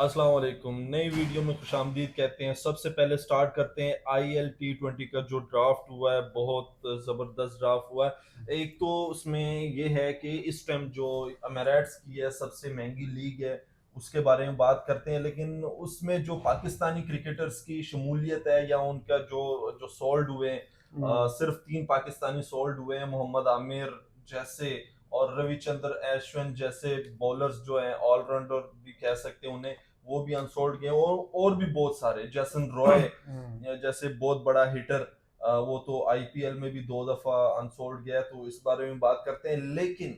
अस्सलाम वालेकुम। नई वीडियो में खुशामदीद कहते हैं। सबसे पहले स्टार्ट करते हैं ILT20 का जो ड्राफ्ट हुआ है, बहुत ज़बरदस्त ड्राफ्ट हुआ है। एक तो उसमें ये है कि इस टाइम जो एमिरेट्स की है सबसे महंगी लीग है, उसके बारे में बात करते हैं। लेकिन उसमें जो पाकिस्तानी क्रिकेटर्स की शमूलियत है या उनका जो जो सोल्ड हुए हैं, सिर्फ 3 पाकिस्तानी सोल्ड हुए हैं, मोहम्मद आमिर जैसे और रविचंद्र अश्विन जैसे बॉलर्स जो हैं, ऑलराउंडर भी कह सकते हैं उन्हें, वो भी अनसोल्ड गए। और भी बहुत सारे, जैसन रॉय जैसे बहुत बड़ा हिटर, वो तो IPL में भी 2 दफा अनसोल्ड गया, तो इस बारे में बात करते हैं। लेकिन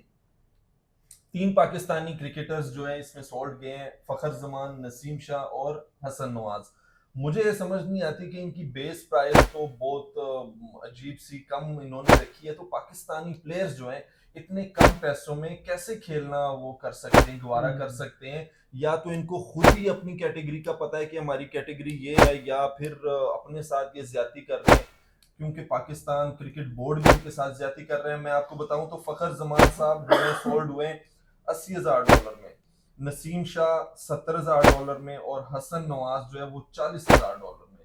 3 पाकिस्तानी क्रिकेटर्स जो हैं इसमें सोल्ड गए हैं, फखर जमान, नसीम शाह और हसन नवाज। मुझे ये समझ नहीं आती कि इनकी बेस प्राइस तो बहुत अजीब सी कम इन्होंने रखी है। तो पाकिस्तानी प्लेयर्स जो हैं इतने कम पैसों में कैसे खेलना वो कर सकते हैं, गवारा कर सकते हैं? या तो इनको खुद ही अपनी कैटेगरी का पता है कि हमारी कैटेगरी ये है, या फिर अपने साथ ये ज्यादती कर रहे हैं, क्योंकि पाकिस्तान क्रिकेट बोर्ड भी इनके साथ ज्यादती कर रहे हैं। मैं आपको बताऊं तो फखर जमान साहब जो है सोल्ड हुए $80,000 में, नसीम शाह $70,000 में और हसन नवाज जो है वो $40,000 में।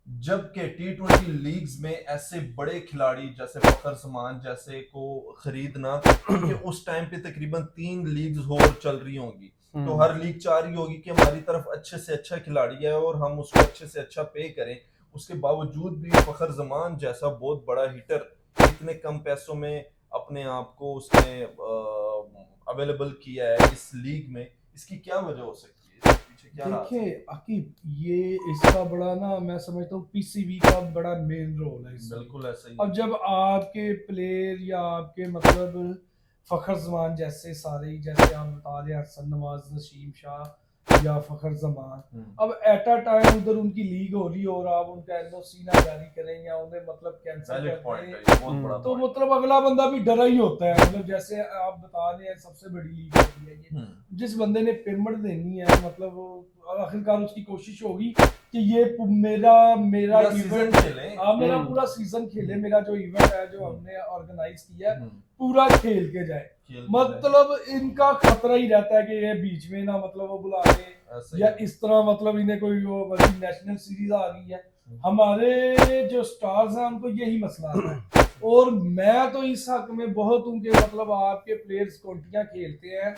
जबकि T20 लीग्स में ऐसे बड़े खिलाड़ी जैसे फखर जमान जैसे को खरीदना, क्योंकि उस टाइम पे तकरीबन 3 लीग्स और चल रही होंगी, तो हर लीग चाह रही होगी कि हमारी तरफ अच्छे से अच्छा खिलाड़ी है और हम उसको अच्छे से अच्छा पे करें। उसके बावजूद भी फखर जमान जैसा बहुत बड़ा हिटर इतने कम पैसों में अपने आप को उसने अवेलेबल किया है इस लीग में। इसकी क्या वजह हो सकती है, इसके पीछे क्या राज है? देखिए अकीब, ये इसका बड़ा ना मैं समझता हूँ PCB का बड़ा मेन रोल है इसमें। बिल्कुल ऐसा ही अब है। जब आपके प्लेयर या आपके मतलब फखर जमान जैसे सारे ही, जैसे आप बता रहे हैं हसन नवाज, नसीम शाह या फखर जमान, अब एट अ टाइम उधर उनकी लीग हो रही हो और आप उनका NOC ना जारी करें या उन्हें मतलब कैंसिल वैलिड कर पॉइंट है, दें, ये बहुत बड़ा तो पॉइंट मतलब अगला बंदा भी डरा ही होता है। मतलब जैसे आप बता रहे हैं सबसे बड़ी लीग होती है ये, है। जिस बंदे ने पेमेंट देनी है मतलब आखिरकार उसकी कोशिश होगी कि ये मेरा मेरा पूरा सीजन इवेंट, खेले। मेरा पूरा सीजन खेले, मेरा जो इवेंट है जो हमने ऑर्गेनाइज किया है हम्म, पूरा खेल के जाए। खेल के जाए। मतलब इनका खतरा ही रहता है कि ये बीच में ना मतलब वो बुला ले, ऐसा ही या है। इस तरह मतलब इन्हें कोई वो नेशनल सीरीज आ गई है। हमारे जो स्टार्स हैं उनको यही मसला आता है, और मैं तो इस हक में बहुत हूँ कि मतलब आपके प्लेयर्स कोटियां खेलते हैं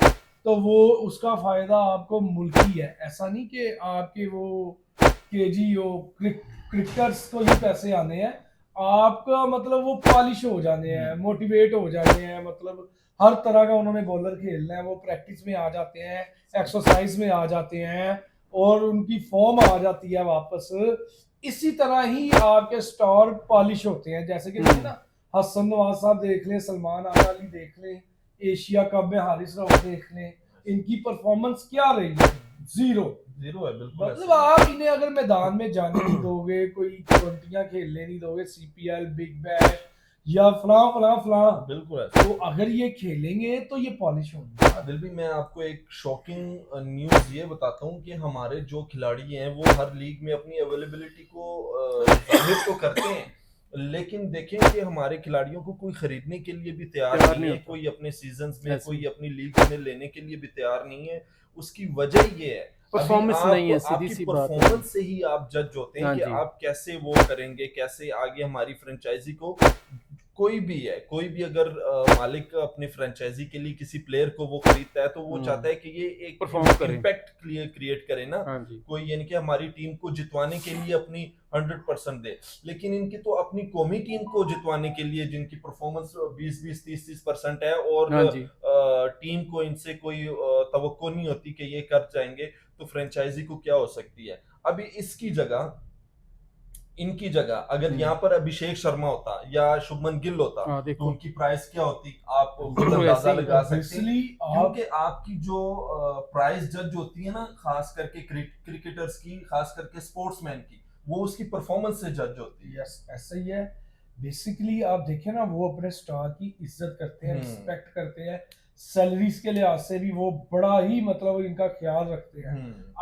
तो वो उसका फायदा आपको मुल्की है। ऐसा नहीं कि आपके वो केजी हो क्रिकेटर्स को ही पैसे आने हैं, आपका मतलब वो पॉलिश हो जाने हैं, मोटिवेट हो जाने हैं, मतलब हर तरह का उन्होंने बॉलर खेलना है, वो प्रैक्टिस में आ जाते हैं, एक्सरसाइज में आ जाते हैं और उनकी फॉर्म आ जाती है वापस। इसी तरह ही आपके स्टार पॉलिश होते हैं। जैसे कि देखिए ना, हसन नवाज साहब देख लें, सलमान आली देख लें, एशिया कप में हारिस राव देख लें, इनकी परफॉर्मेंस क्या रही है? जीरो। जीरो है, बिल्कुल मतलब ऐसा ही आप इन्हें अगर मैदान में जाने नहीं दोगे, कोई ट्वेंटियां खेलने नहीं दोगे, CPL, बिग बैश या फलां फलां फलां, है। बिल्कुल ऐसा तो ही है। अगर ये खेलेंगे तो ये पॉलिश होंगे। आदिल भी, मैं आपको एक शॉकिंग न्यूज़ ये बताता हूँ कि हमारे जो खिलाड़ी हैं वो हर लीग में अपनी अवेलेबिलिटी को जाहिर तो करते हैं, लेकिन देखें कि हमारे खिलाड़ियों को कोई खरीदने के लिए भी तैयार तैयार नहीं नहीं है, होता। कोई अपने सीजन्स में, ऐसे कोई ही अपनी लीग में लेने के लिए भी तैयार नहीं है। उसकी वजह ये है, अभी परफॉर्मेंस आप नहीं है, सीधी आपकी सी बात है। परफॉर्मेंस से ही आप जज होते हैं हाँ कि जी। आप कैसे वो करेंगे, कैसे आगे हमारी फ्रेंचाइजी को। कोई भी है, कोई भी अगर मालिक अपनी फ्रेंचाइजी के लिए किसी प्लेयर को वो खरीदता है तो वो चाहता है कि ये परफॉर्म एक करें। इम्पैक्ट क्रिएट करे ना, हाँ जी। कोई यानी कि हमारी टीम को जितवाने के लिए अपनी 100% दे। लेकिन इनकी तो अपनी कौमी टीम को जितवाने के लिए, जिनकी परफॉर्मेंस 20-20, 30-30% है, और हाँ जी। टीम को इनसे कोई तवक्को नहीं होती कि ये कर जाएंगे, तो फ्रेंचाइजी को क्या हो सकती है? अभी इसकी जगह, इनकी जगह अगर यहाँ पर अभिषेक शर्मा होता या शुभमन गिल होता, हाँ तो देखो, उनकी प्राइस क्या होती आप खुद बिल्कुल ऐसे अंदाजा ही। लगा सकते हैं। ऑब्वियसली आप क्योंकि आपकी जो प्राइस जज होती है ना, खास करके क्रिकेटर्स की, खास करके स्पोर्ट्समैन की, वो उसकी परफॉर्मेंस से जज होती है। यस ऐसा ही है। बेसिकली आप देखें ना, वो अपने स्टार की इज्जत करते हैं, हम्म। रिस्पेक्ट करते हैं, सैलरीज के लिहाज से भी वो बड़ा ही मतलब इनका ख्याल रखते हैं।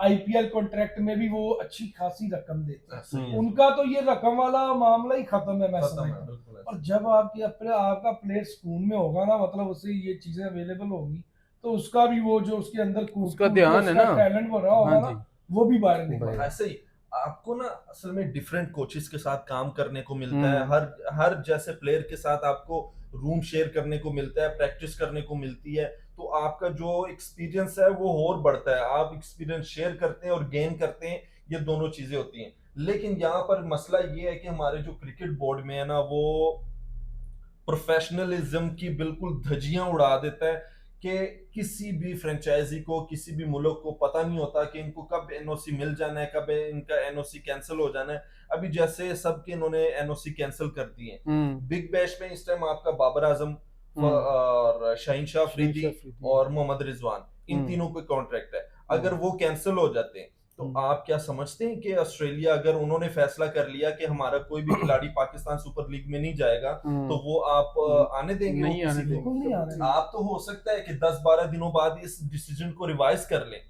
IPL कॉन्ट्रैक्ट में भी वो अच्छी खासी रकम देते हैं। ऐसा ही है। उनका तो ये रकम वाला मामला ही खत्म है, मैं खत्म है, समझता हूँ। बिल्कुल और ऐसा जब आपकी अपने आपका प्लेयर स्कूल में होगा ना, मतलब उसे ये चीजें अवेलेबल होंगी, तो उसका भी वो जो उसके अंदर उसका ध्यान है ना, टैलेंट भरा होगा हाँ ना, जी, वो भी बाहर निकला। ऐसे ही आपको ना असल में डिफरेंट कोचेस के साथ काम करने को मिलता है, हर हर जैसे प्लेयर के साथ आपको रूम शेयर करने को मिलता है, प्रैक्टिस करने को मिलती है, तो आपका जो एक्सपीरियंस है वो और बढ़ता है, आप एक्सपीरियंस शेयर करते हैं और गेन करते हैं, ये दोनों चीजें होती हैं। लेकिन यहाँ पर मसला ये है कि हमारे जो क्रिकेट बोर्ड में है ना, वो प्रोफेशनलिज्म की बिल्कुल धज्जियां उड़ा देता है कि किसी भी फ्रेंचाइजी को, किसी भी मुल्क को पता नहीं होता कि इनको कब एनओसी मिल जाना है, कब इनका एनओसी कैंसिल हो जाना है। अभी जैसे सबके इन्होंने एनओसी कैंसिल कर दी है। बिग बैश में इस टाइम आपका बाबर आजम और शाहीन शाह अफरीदी और मोहम्मद रिजवान, इन तीनों के कॉन्ट्रैक्ट है। अगर वो कैंसिल हो जाते हैं तो आप क्या समझते हैं कि ऑस्ट्रेलिया, अगर उन्होंने फैसला कर लिया कि हमारा कोई भी खिलाड़ी पाकिस्तान सुपर लीग में नहीं जाएगा, तो वो आप आने देंगे? नहीं आने देंगे। बिल्कुल नहीं आने आप तो हो सकता है कि 10-12 दिनों बाद इस डिसीजन को रिवाइज कर लें,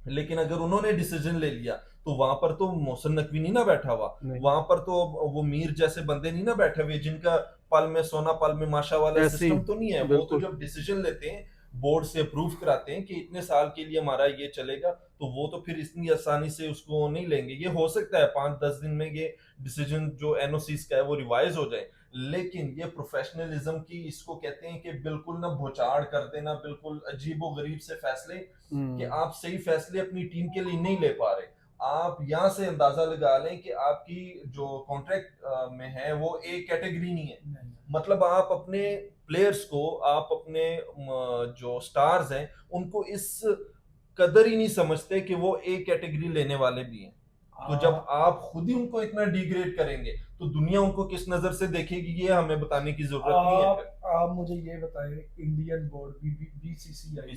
लेकिन अगर उन्होंने डिसीजन ले लिया तो वहां पर तो मोहसिन नकवी नहीं ना बैठा हुआ, वहां पर तो वो मीर जैसे बंदे नहीं ना बैठे हुए जिनका पल में सोना पल में माशा वाला सिस्टम तो नहीं है। वो तो जब डिसीजन लेते हैं, बोर्ड से अप्रूव कराते हैं कि इतने साल के लिए हमारा ये चलेगा, तो वो तो फिर इतनी आसानी से उसको नहीं लेंगे। ये हो सकता है 5-10 दिन में ये डिसीजन जो एनओसीज का है वो रिवाइज हो जाए, लेकिन ये प्रोफेशनलिज्म की, इसको कहते हैं कि बिल्कुल ना भुचाड़ कर देना, बिल्कुल अजीबो गरीब से फैसले कि आप सही फैसले अपनी टीम के लिए नहीं ले पा रहे। आप यहाँ से अंदाजा लगा लें कि आपकी जो कॉन्ट्रैक्ट में है वो ए कैटेगरी नहीं है। मतलब आप अपने प्लेयर्स को, आप अपने जो स्टार्स हैं उनको इस कदर ही नहीं समझते कि वो ए कैटेगरी लेने वाले भी हैं। तो जब आप खुद ही उनको इतना डिग्रेड करेंगे तो दुनिया उनको किस नजर से देखेगी, ये हमें बताने की जरूरत नहीं है। आप मुझे ये बताएं, इंडियन बोर्ड बीसीसीआई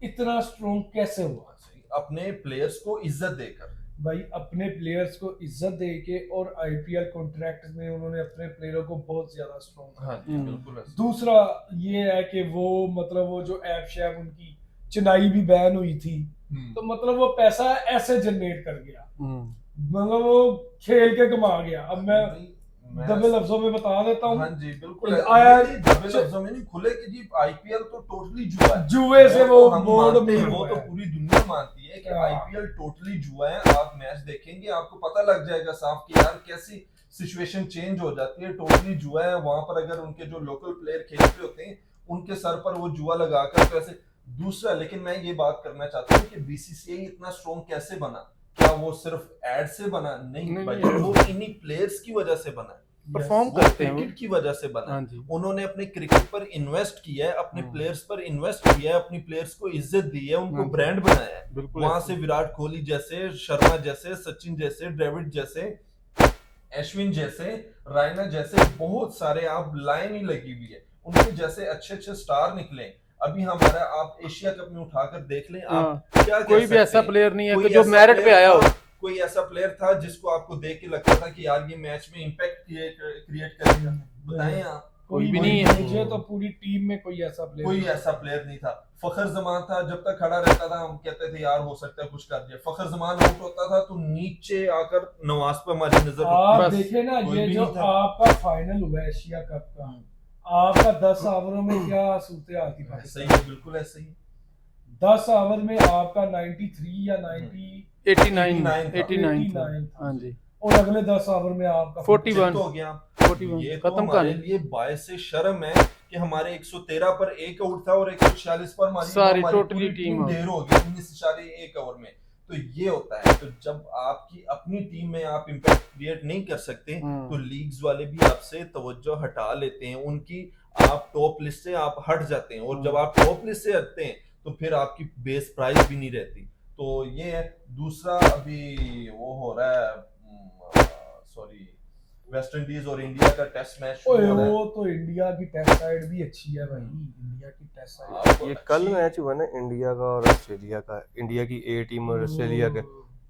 इतना स्ट्रॉन्ग कैसे हुआ? अपने प्लेयर्स को इज्जत देकर भाई, अपने प्लेयर्स को इज्जत देके, और आईपीएल कॉन्ट्रैक्ट में उन्होंने अपने प्लेयरों को बहुत ज्यादा स्ट्रॉन्ग। हाँ जी, बिल्कुल। दूसरा ये है कि वो मतलब वो जो ऐप शैप उनकी चेन्नई भी बैन हुई थी, तो मतलब वो पैसा ऐसे जनरेट कर गया, मतलब वो खेल के कमा गया। अब मैं दबे लफ्जों में बता देता हूँ। हाँ जी, बिल्कुल आया दबे लफ्जों में नहीं, खुले कि जी आईपीएल तो टोटली जुआ है। जुए से वो बोर्ड में, वो तो पूरी दुनिया मानती है कि आईपीएल टोटली जुआ है। आप मैच देखेंगे आपको पता लग जाएगा साफ कि यार कैसी सिचुएशन चेंज हो जाती है, टोटली जुआ है। वहां पर अगर उनके जो लोकल प्लेयर खेल रहे होते हैं उनके सर पर वो जुआ लगाकर तो ऐसे। दूसरा, लेकिन मैं ये बात करना चाहता हूँ कि बीसीसीआई इतना स्ट्रॉन्ग कैसे बना? क्या वो सिर्फ एड से बना? नहीं भाई, वो इन्हीं प्लेयर्स की वजह से बना, परफॉर्म करते हैं, क्रिकेट की वजह से बना। हाँ, उन्होंने अपने क्रिकेट पर इन्वेस्ट किया है, अपने प्लेयर्स पर इन्वेस्ट किया है, अपनी प्लेयर्स को इज्जत दी है, उनको ब्रांड बनाया है। वहां से विराट कोहली जैसे, शर्मा जैसे, सचिन जैसे, द्रविड़ जैसे, अश्विन जैसे, रायना जैसे बहुत सारे आप लाइन ही लगी हुई है, उनके जैसे अच्छे अच्छे स्टार निकले। अभी हमारा आप एशिया कप में उठाकर देख लें, आप क्या कोई भी ऐसा प्लेयर नहीं है कि जो मेरिट पे आया हो। कोई ऐसा प्लेयर था जिसको आपको देख के लगता था कि यार ये मैच में इम्पैक्ट क्रिएट करेगा? बताएं आप। कोई भी नहीं है। मुझे तो पूरी टीम में कोई ऐसा प्लेयर नहीं था। फखर जमान था, जब तक खड़ा रहता था हम कहते थे यार हो सकता है कुछ कर दिया। फखर जमान आउट होता था तो नीचे आकर नवाज पे हमारी नजर। आप देखे ना, ये जो आपका फाइनल हुआ एशिया कप का, आपका 10 ओवरों में क्या सूरत हाल थी? सही है, बिल्कुल ऐसे ही। 10 ओवर में आपका 93 या 89 हाँ जी, और अगले 10 ओवर में आपका 41 हो गया। 41 ये खत्म तो हमारे लिए बायस शर्म है कि हमारे 113 पर एक आउट था और 146 पर हमारी टोटली टीम ढेर हो गई 19.1 ओवर में। तो ये होता है। तो जब आपकी अपनी टीम में आप इम्पैक्ट क्रिएट नहीं कर सकते तो लीग्स वाले भी आपसे तवज्जो हटा लेते हैं, उनकी आप टॉप लिस्ट से आप हट जाते हैं, और जब आप टॉप लिस्ट से हटते हैं तो फिर आपकी बेस प्राइस भी नहीं रहती। तो ये है। दूसरा, अभी वो हो रहा है, सॉरी, वेस्ट इंडीज और इंडिया का टेस्ट मैच। वो तो इंडिया की टेस्ट साइड भी अच्छी है भाई, इंडिया की टेस्ट साइड। ये कल मैच हुआ ना इंडिया का और ऑस्ट्रेलिया का, इंडिया की ए टीम और ऑस्ट्रेलिया के,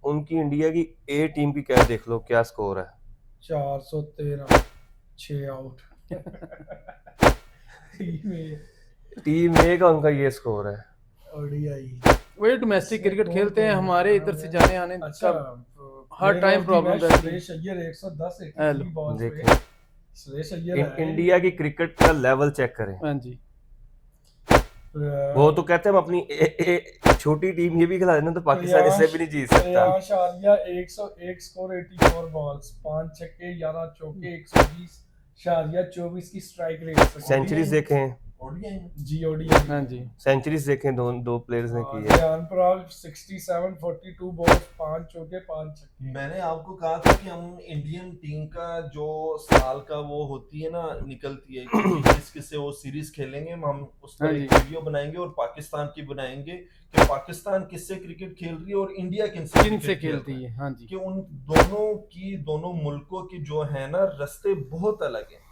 उनकी इंडिया की ए टीम की क्या देख लो क्या स्कोर है, 413, 6 आउट। टीम ए का उनका ये स्कोर है। वही डोमेस्टिक क्रिकेट खेलते हैं, हमारे इधर से जाने आने अच्छा, हर टाइम प्रॉब्लम रहती है। सुरेश अय्यर 110 देखें सुरेश अय्यर इंडिया की क्रिकेट का लेवल चेक करें। हाँ जी, वो तो कहते हैं हम अपनी छोटी टीम ये भी खिला देना तो पाकिस्तान इससे भी नहीं जीत सकता। श्रेयांश आर्या 101 स्कोर 84 बॉल्स 5 छक्के 11 चौके 120 शारिया 24 की स्ट्राइक रेट। सेंचुरीज देखें ओडीआई में जीओडी हाँ जी सेंचुरीज देखें दो प्लेयर्स ने की है। ध्यान पराग 67 42 बॉल्स 5 चौके 5 छक्के। मैंने आपको कहा था कि हम इंडियन टीम का जो साल का वो होती है ना निकलती है कि किस किस से वो सीरीज खेलेंगे, हम उस पर हाँ एक जी। वीडियो बनाएंगे और पाकिस्तान की बनाएंगे कि पाकिस्तान किससे क्रिकेट खेल रही है और इंडिया किनसे किन से क्रिकेट खेल खेलती रहा है। है। हाँ जी कि उन दोनों मुल्कों की जो है ना रास्ते बहुत अलग हैं,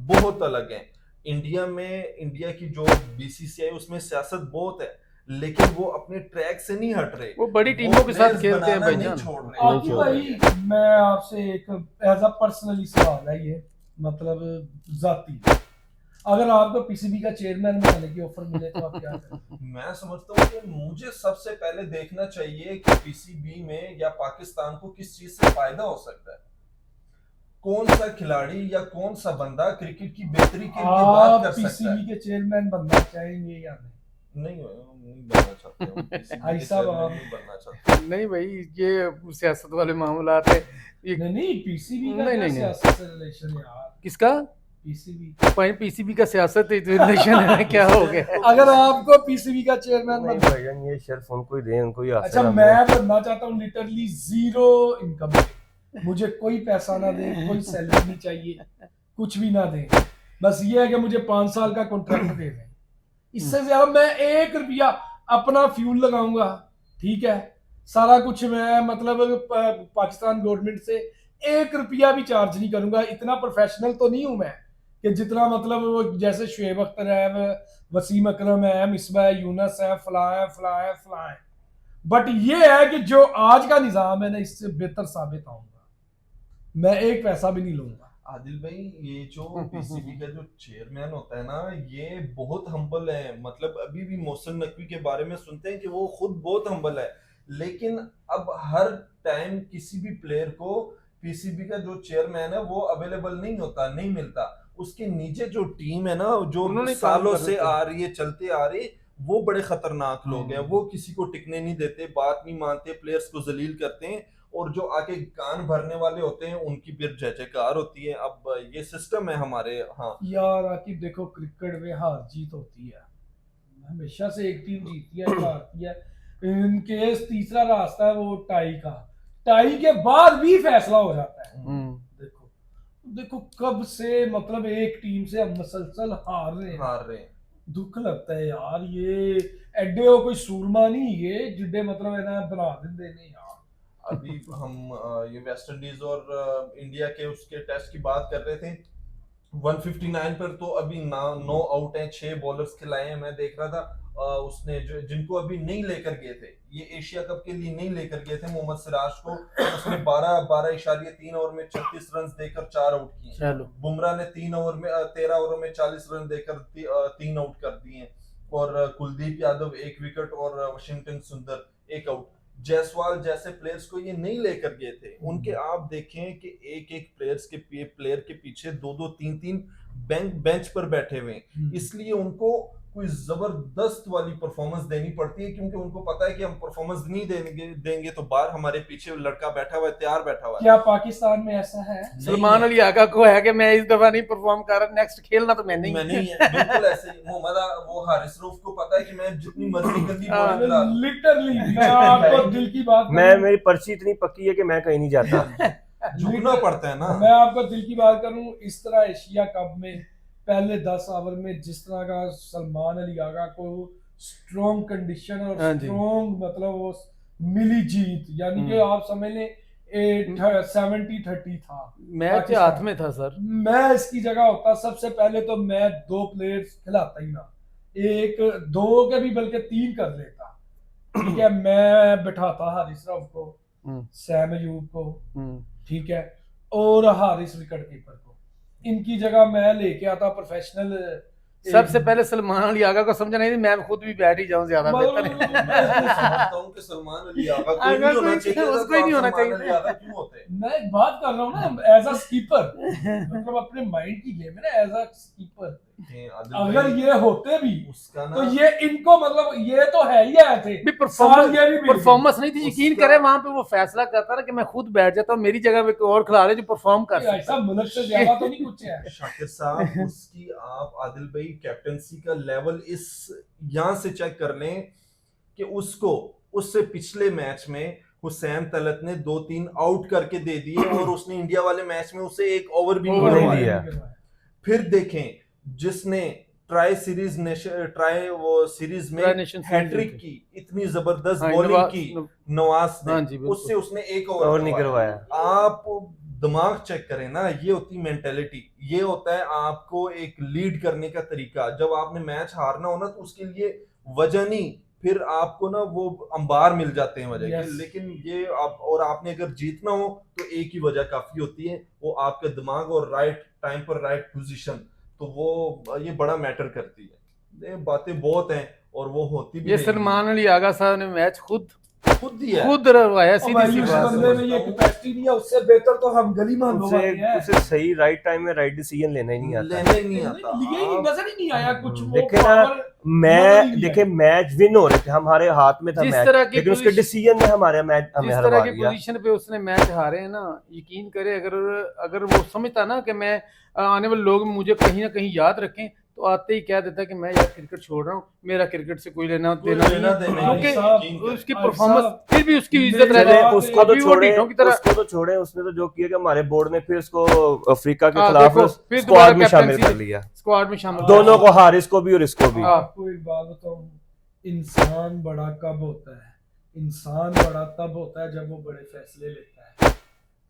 बहुत अलग हैं। इंडिया की जो बीसीसीआई उसमें सियासत बहुत है, लेकिन वो अपने ट्रैक से नहीं हट रहे, वो बड़ी टीमों के साथ players खेलते हैं बनाना भाईजान। नहीं छोड़ रहे। आकिब भाई मैं आपसे एक एज अ पर्सनली सवाल है ये, मतलब जाती, अगर आपको पीसीबी का चेयरमैन बनाने की ऑफर मिले तो आप क्या करेंगे? मैं समझता हूँ कि मुझे सबसे पहले देखना चाहिए कि पीसीबी में या पाकिस्तान को किस चीज से फायदा हो सकता है, कौन सा खिलाड़ी या कौन सा बंदा क्रिकेट की बेहतरी के लिए बात आप कर सकता है। पीसीबी के चेयरमैन बनना चाहेंगे या नहीं? नहीं बनना चाहते हम, PCB भाई के साहब, chairman आप- नहीं बनना चाहते। नहीं भाई ये सियासत वाले मामलात है ये। नहीं पीसीबी का नहीं, क्या नहीं, नहीं। सियासत से रिलेशन है यार? किसका पीसीबी पीसीबी का सियासत रिलेशन है क्या हो गया। अगर आपको पीसीबी का चेयरमैन नहीं बनना, भाईजान ये शर्फ उनको ही दें, उनको ही हासिल अच्छा है। मैं बनना चाहता हूँ लिटरली जीरो इनकम, मुझे कोई पैसा ना दे, कोई सैलरी नहीं चाहिए, कुछ भी ना दे, बस ये है कि मुझे 5 साल का कॉन्ट्रैक्ट दे दें। इससे ज्यादा मैं 1 रुपया अपना फ्यूल लगाऊंगा, ठीक है, सारा कुछ मैं मतलब पाकिस्तान गवर्नमेंट से 1 रुपया भी चार्ज नहीं करूंगा। इतना प्रोफेशनल तो नहीं हूं मैं कि जितना मतलब वो जैसे शुएब अख्तर है, वसीम अकरम है, मिसबा है, यूनस है, फला है, बट ये है कि जो आज का निजाम है ना, इससे बेहतर साबित आऊंगा, मैं 1 पैसा भी नहीं लूंगा। आदिल भाई ये जो पीसीबी का जो चेयरमैन होता है ना, ये बहुत हम्बल है। मतलब अभी भी मोहसिन नकवी के बारे में सुनते हैं कि वो खुद बहुत हम्बल है, लेकिन अब हर टाइम किसी भी प्लेयर को पीसीबी का जो चेयरमैन है वो अवेलेबल नहीं होता, नहीं मिलता। उसके नीचे जो टीम है ना, जो उन्होंने सालों काम कर से रखे। आ रही है, चलते आ रही, वो बड़े खतरनाक लोग हैं। वो किसी को टिकने नहीं देते, बात नहीं मानते, प्लेयर्स को जलील करते हैं, और जो आके कान भरने वाले होते हैं उनकी फिर जय जयकार होती है। अब ये सिस्टम है हमारे। हाँ यार आकिब देखो, क्रिकेट में हार जीत होती है, हमेशा से एक टीम जीतती है, एक हारती है। इन केस तीसरा रास्ता है वो टाई का, टाई के बाद भी फैसला हो जाता है। देखो देखो कब से मतलब एक टीम से हम मसलसल हार रहे हैं, दुख लगता है यार। ये एडे हो कोई सूरमा नहीं, ये जिड्डे मतलब है ना बना देंगे ने यार। अभी हम ये वेस्ट इंडीज और इंडिया के उसके टेस्ट की बात कर रहे थे, 159 पर तो अभी 9 आउट हैं, 6 बॉलर्स खिलाए हैं। मैं देख रहा था उसने जिनको अभी नहीं लेकर गए थे, ये एशिया कप के लिए नहीं लेकर गए थे, मोहम्मद सिराज को उसने 12.3 ओवर में 36 रन देकर 4 आउट किए। चलो बुमराह ने 13 ओवरों में 40 रन देकर 3 आउट कर दिए, और कुलदीप यादव 1 विकेट और वाशिंगटन सुंदर 1 आउट। जायसवाल जैसे प्लेयर्स को ये नहीं लेकर गए थे, उनके आप देखें कि एक प्लेयर के पीछे 2-2 3-3 बेंच पर बैठे हुए हैं। इसलिए उनको कोई जबरदस्त वाली परफॉर्मेंस देनी पड़ती है, क्योंकि उनको पता है कि हम परफॉर्मेंस नहीं देंगे तो बाहर हमारे पीछे लड़का बैठा हुआ है, तैयार बैठा हुआ है। क्या पाकिस्तान में ऐसा है? सलमान अली आगा को है कि मैं इस दफा नहीं परफॉर्म कर रहा, नेक्स्ट खेलना तो मैं नहीं है बिल्कुल ऐसे ही। मोहम्मद वो हारिस रऊफ को पता है कि मैं जितनी मर्जी गंदी बॉलिंग करा दूं। लिटरली मैं आपको दिल की बात मैं मेरी पर्ची इतनी पक्की है कि मैं कहीं नहीं जाता। झुकना पड़ता है ना। मैं आपको दिल की बात करूं, इस तरह एशिया कप में पहले 10 ओवर में जिस तरह का सलमान अली आगा को स्ट्रॉन्ग कंडीशन और हाँ जी। स्ट्रॉन्ग मतलब वो मिली जीत, यानी कि आप समझ लें 70-30 था, मैच पाकिस्तान। हाथ में था सर। मैं इसकी जगह होता, सबसे पहले तो मैं 2 प्लेयर्स खिलाता ही ना, 1-2 के भी बल्कि 3 कर लेता, ठीक है। मैं बिठाता हारिस रऊफ को, सैम अयूब को, ठीक है, और हारिस विकेट कीपर को। इनकी जगह मैं लेके आता प्रोफेशनल। सबसे पहले सलमान अली आगा को समझा नहीं, मैं खुद भी बैठ ही जाऊं, ज्यादा बेहतर है। मैं समझता हूं कि सलमान अली आगा कोई नहीं होना चाहिए, उसको ही नहीं होना चाहिए। सलमान अली आगा क्यों होते हैं? मैं एक बात कर रहा हूँ ना एज अ स्कीपर, मतलब अपने माइंड की गेम है ना, एज अ स्कीपर देखें आदिल अगर भाई, ये होते भी उसका तो ना ये इनको मतलब ये तो है ही आए थे भी साल ये भी मिल गए। परफॉर्मेंस नहीं थी, यकीन उसका- करें वहां पे वो फैसला करता ना कि मैं खुद बैठ जाता हूँ, मेरी जगह पे कोई और खिलाड़ी जो परफॉर्म कर सकता ऐसा है। मुल्क से ज्यादा तो नहीं कुछ है। शाकिर साहब उसकी आप आदिल भाई कैप्टनसी का लेवल इस यहाँ से चेक कर लें कि उसको उससे पिछले मैच में हुसैन तलत ने 2-3 आउट करके दे दिए और उसने इंडिया वाले मैच में उसे एक ओवर भी नहीं ओवर नहीं करवाया। दिया। फिर देखें जिसने ट्राई सीरीज ट्राई वो सीरीज में ट्राई नेशन सीरीज हैट्रिक में की, इतनी जबरदस्त हाँ, बॉलिंग की नवाज हाँ ने, जी, बिल्कुल। उससे उसने एक और ओवर नहीं करवाया। करवाया। आप दिमाग चेक करें ना, ये होती मेंटेलिटी, ये होता है आपको एक लीड करने का तरीका। जब आपने मैच हारना हो ना तो उसके लिए वजह नहीं, फिर आपको ना वो अंबार मिल जाते हैं वजह के। Yes. लेकिन ये आप और आपने अगर जीतना हो तो एक ही वजह काफी होती है, वो आपका दिमाग और राइट टाइम पर राइट पोजीशन, तो वो ये बड़ा मैटर करती है। ये बातें बहुत हैं और वो होती भी ये रहेंगी। सलमान अली आगा साहब ने मैच खुद खुद दिया है। खुद रवाया, और सीधी भाई सी उस बात बंदे है। में ये कैपेसिटी नहीं है, उससे बेहतर तो हम गली मोहल्लों वाले हैं। उसे सही राइट टाइम में राइट डिसीजन लेना ही नहीं आता। लेने ही नहीं आता। लिए ही नजर ही नहीं आया कुछ वो देखे ना, power नजर ही नहीं देखे आई। मैच विन हो रहे थे, हमारे हाथ में था जिस मैच, तरह की लेकिन उसके पोजीशन- डिसीजन ने हमारे मैच हमें जिस हरवा तरह की दिया। पोजीशन पे उसने मैच हारे हैं ना, यकीन करे अगर अगर वो समझता ना कि मैं आने वाले लोग मुझे कहीं ना कहीं याद रखें, तो आते ही कह देता कि मैं यार क्रिकेट छोड़ रहा हूँ, मेरा क्रिकेट से कोई लेना कोई देना लेना नहीं देना है। नहीं, क्योंकि यकीन करें। उसकी भाई परफॉर्मेंस साहब, फिर भी उसकी इज्जत मेरे रहे। बात- उसको तो अभी वो ढीठों की तरह उसको तो छोड़े, उसने तो जो किया कि हमारे बोर्ड ने फिर उसको अफ्रीका के हाँ, खिलाफ देखो, फिर स्क्वाड में दोबारा शामिल कैप्टनसी कर लिया, स्क्वाड में शामिल दोनों को, हारिस को भी और इसको भी। हाँ। आपको एक बात बताऊं, इंसान बड़ा कब होता है? इंसान बड़ा तब होता है जब वो बड़े फैसले लेता है।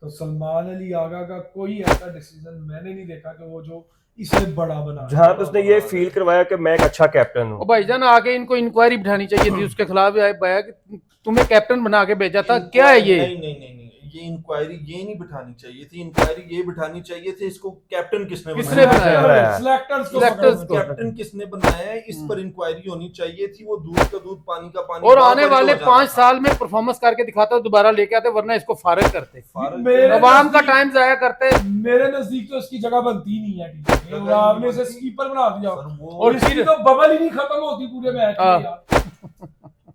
तो सलमान अली आगा का कोई ऐसा डिसीजन मैंने नहीं देखा कि वो जो इसे बड़ा बना। जहाँ पे उसने ये फील करवाया कि मैं एक अच्छा कैप्टन ओ हूँ। भाईजान आगे इनको इंक्वायरी बिठानी चाहिए थी उसके खिलाफ। आया कि तुम्हें कैप्टन बना के भेजा था, क्या है ये? नहीं नहीं नहीं नहीं, ये इंक्वायरी ये नहीं बिठानी चाहिए थी। इंक्वायरी ये बिठानी चाहिए थी, इसको कैप्टन किसने किसने बनाया? सिलेक्टर्स को Selectors पकड़ो। को। कैप्टन किसने बनाया है, इस पर इंक्वायरी होनी चाहिए थी। वो दूध का दूध पानी का पानी, और वहाँ आने पर ही वाले हो जाना 5 था। साल में परफॉर्मेंस करके दिखाता दोबारा लेके आते, वरना इसको फारिग करते। फारूक मेरे के- अवाम का नजदीक- टाइम जाया करते। मेरे नजदीक तो इसकी जगह बनती ही नहीं है टीम में। और आपने इसे स्कीपर बना दिया सर, वो और इसकी फिर- तो बबल ही नहीं खत्म होती पूरे मैच में हाँ। यार।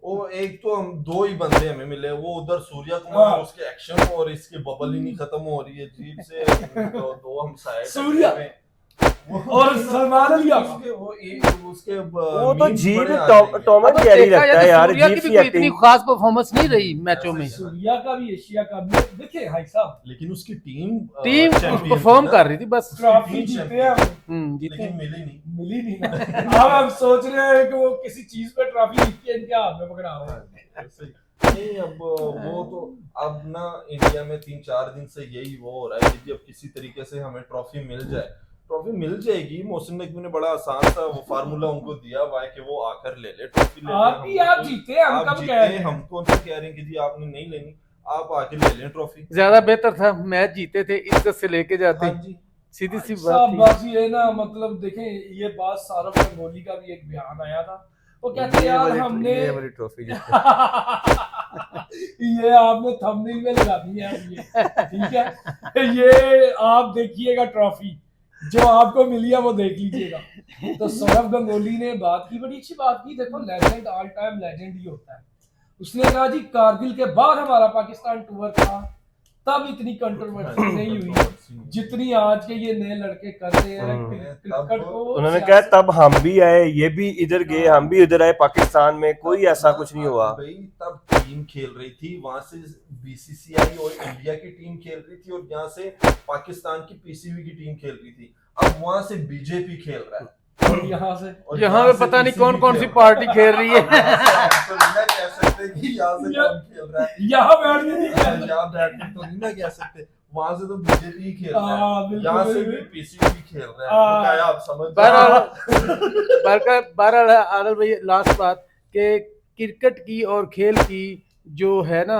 वो एक तो हम दो ही बंदे हमें मिले, वो उधर सूर्या कुमार, हाँ। उसके एक्शन और इसकी बबल ही नहीं खत्म हो रही है जीप से। तो दो हम साइड सूर्या और सलमान अली आगा। वो एक उसके वो तो memes जीप बड़े आ टॉम जाएंगे। टॉम एंड अब जेरी देखा लगता जाए है तो यार, सूर्या जीप की भी सी कोई इतनी एक्टिंग। खास परफॉर्मेंस नहीं रही मैचों में। सूर्या का भी एशिया का भी देखिए भाई साहब, लेकिन उसकी टीम टीम champion परफॉर्म थी ना, कर रही थी बस। ट्रॉफी टीम जीते champion हैं थी, जीते। लेकिन मिली नहीं। मिली नहीं ना। अब हम सोच रहे हैं कि वो किसी चीज पे ट्रॉफी जीत के इनके हाथ में पकड़ा हुआ है। ऐसे ही। नहीं, अब वो तो अब ना इंडिया में 3-4 दिन से यही वो हो रहा है कि अब किसी तरीके से हमें ट्रॉफी मिल जाए। ट्रॉफी मिल जाएगी। मोहसिन नकवी ने बड़ा आसान सा वो फार्मूला उनको दिया हुआ है कि वो आकर ले ले ट्रॉफी, ले ले। आप ही आप जीते, हम आप कब जीते, कह रहे हैं? हम कौन सा कह रहे हैं कि जी आपने नहीं लेनी, आप आके ले लें ट्रॉफी। ज्यादा बेहतर था मैच जीते थे, इज्जत से लेके जाते। हाँ जी, सीधी सी सब बात थी। बात ये ना, मतलब देखें, ये बात सौरभ गंगोली का भी एक बयान आया था। वो कहते हैं यार हमने ये वाली ट्रॉफी ये आपने थंबनेल में लगा दी है अब ये, ठीक है? ये आप देखिएगा ट्रॉफी जो आपको मिली है वो देख लीजिएगा। तो सौरभ गंगोली ने बात की, बड़ी अच्छी बात की। देखो लेजेंड ऑल टाइम लेजेंड ही होता है। उसने कहा जी कारगिल के बाद हमारा पाकिस्तान टूर था, तब इतनी कंट्रोवर्सी नहीं हुई जितनी आज के ये नए लड़के कर रहे हैं क्रिकेट को। उन्होंने कहा तब हम भी आए, ये भी इधर गए, हम भी इधर आए, पाकिस्तान में कोई ऐसा कुछ नहीं हुआ भाई। तब टीम खेल रही थी वहां से, बीसीसीआई और इंडिया की टीम खेल रही थी, और यहाँ से पाकिस्तान की पीसीबी की टीम खेल रही थी। अब वहां से बीजेपी खेल रहा है, और यहाँ से और यहाँ पे से पता नहीं PCB कौन कौन सी खेल रहा पार्टी खेल रही है। तो नहीं कह सकते कि यहाँ से कौन खेल रहा है, यहाँ बैठ के नहीं खेल रहे। यहाँ बैठ के तो नहीं ना कह सकते। वहां से तो बीजेपी ही खेल रहा हाँ, है, बिल्कुल, यहाँ से भी बिल्कुल। पीसीबी खेल रहा है। हाँ। तो क्या आप समझ बहरहाल आदल भाई लास्ट बात कि क्रिकेट की और खेल की जो है ना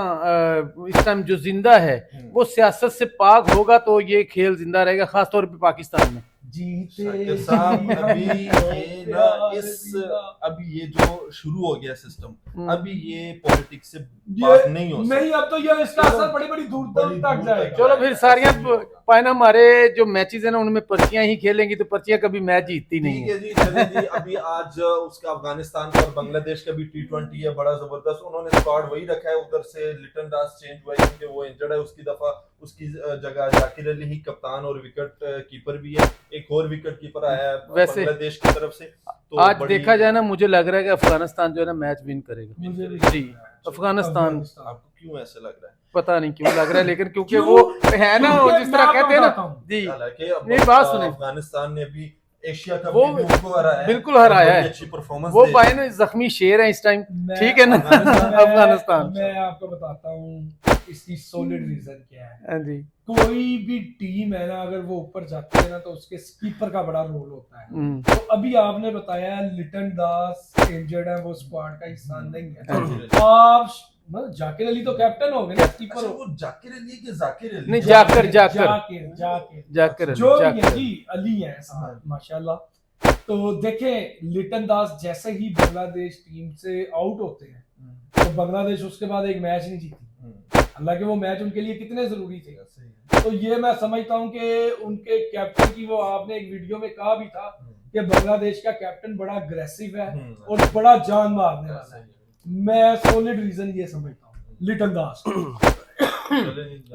इस टाइम जो जिंदा है वो सियासत से पाक होगा तो ये खेल जिंदा रहेगा, खासतौर पे पाकिस्तान में। जीते शाकिर साहब जी अभी हम ये ना प्यार इस दिया। अभी ये जो शुरू हो गया सिस्टम, हम्म। अभी ये पॉलिटिक्स से ये बात नहीं हो नहीं, अब तो ये इसका असर बड़ी बड़ी दूर बड़ी तक दूर जाएगा। चलो फिर सारियां ऐसा नहीं होगा। पायना हमारे जो मैचेस है ना उनमें पर्चियां ही खेलेंगी तो पर्चियां कभी मैच जीतती नहीं ठीक है। है जी, चले जी। अभी आज उसका अफगानिस्तान का और बांग्लादेश का भी T20 है, बड़ा जबरदस्त। उन्होंने स्क्वाड वही रखा है, उधर से लिटन दास चेंज हुआ है क्योंकि वो इंजर्ड है। उसकी दफा उसकी जगह जाकिर अली ही कप्तान और विकेट कीपर भी है। एक और विकेट कीपर आया है वैसे बांग्लादेश की तरफ से। तो आज बड़ी- देखा जाए ना मुझे लग रहा है कि अफगानिस्तान जो है ना मैच विन करेगा। मुझे भी जी, अफगानिस्तान आपको क्यों ऐसा लग रहा है? पता नहीं क्यों लग रहा है, लेकिन क्योंकि क्यों? वो है ना क्योंकि जिस मैं तरह आपको कहते हैं बताता ना हूँ। जी, हालांकि अब नहीं, बात सुने। अफगानिस्तान ने भी एशिया कप वो में भी उनको हराया है, बिल्कुल हराया बड़ी है। अच्छी परफॉर्मेंस वो दे भाई रही ना है। जख्मी शेर है इस टाइम, मैं- ठीक है ना अफगानिस्तान। मैं आपको बताता हूँ इसकी सॉलिड रीजन क्या है। हाँ जी। कोई भी टीम है ना, अगर वो ऊपर जाती है ना तो उसके स्कीपर का बड़ा रोल होता है। तो अभी आपने बताया लिटन दास इंजर्ड है, वो स्क्वाड का हिस्सा नहीं हाँ है। जी। आप मतलब जाकिर अली तो कैप्टन हो गए ना, स्कीपर अच्छा, हो। वो जाकिर अली के जाकिर अली नहीं, जाकिर जाकिर जाकिर अली, जो भी है जाकिर जी, अली है साहब माशाल्लाह। तो देखें लिटन दास जैसे ही बांग्लादेश टीम से आउट होते हैं तो बांग्लादेश उसके बाद एक मैच नहीं जीती। हालांकि वो मैच उनके लिए कितने जरूरी थे। तो ये मैं समझता हूँ कि उनके कैप्टन की, वो आपने एक वीडियो में कहा भी था कि बांग्लादेश का कैप्टन बड़ा अग्रेसिव है और बड़ा जान मारने वाला है। मैं सॉलिड रीजन ये समझता हूँ लिटन दास।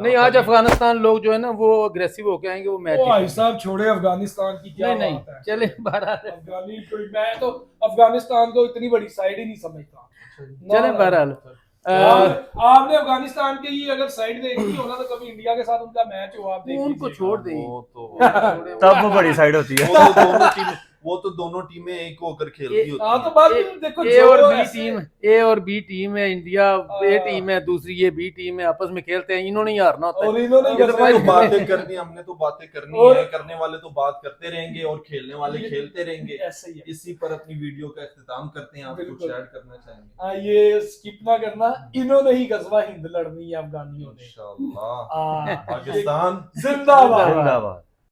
नहीं, आज अफगानिस्तान लोग जो है ना वो अग्रेसिव होके आएंगे, वो मैच ओ भाई साहब छोड़े अफगानिस्तान की, क्या नहीं बात है। चले बहरहाल अफगानी कोई, मैं तो अफगानिस्तान को इतनी बड़ी साइड ही नहीं समझता। चले बहरहाल आपने अफगानिस्तान के ही अगर साइड देखी हो ना तो कभी इंडिया के साथ उनका मैच हो, आप देख उनको लीजिएगा। छोड़ दें। वो तो तब वो बड़ी साइड होती है। वो तो दोनों टीमें एक होकर खेलती होती हाँ, हैं। तो बात भी देखो, ए जो और बी ऐसे- टीम, ए और बी टीम है, इंडिया ए टीम है, दूसरी ये बी टीम है, आपस में खेलते हैं, इन्होंने ही हारना होता और है। इन्होंने हमने तो गजवाई बातें करनी, हमने तो बातें करनी और- है, करने वाले तो बात करते रहेंगे और खेलने वाले खेलते रहेंगे। ऐसे ही है। इसी पर अपनी वीडियो का इख्तिताम करते हैं। आप कुछ बिल्कुल। ऐड करना चाहेंगे? हाँ, ये स्किप ना करना, इन्होंने ही गजवा हिंद लड़नी है अफगानियों ने। इंशाअल्लाह। हाँ, पाकिस्तान जिंदाबाद। जिंदाबाद।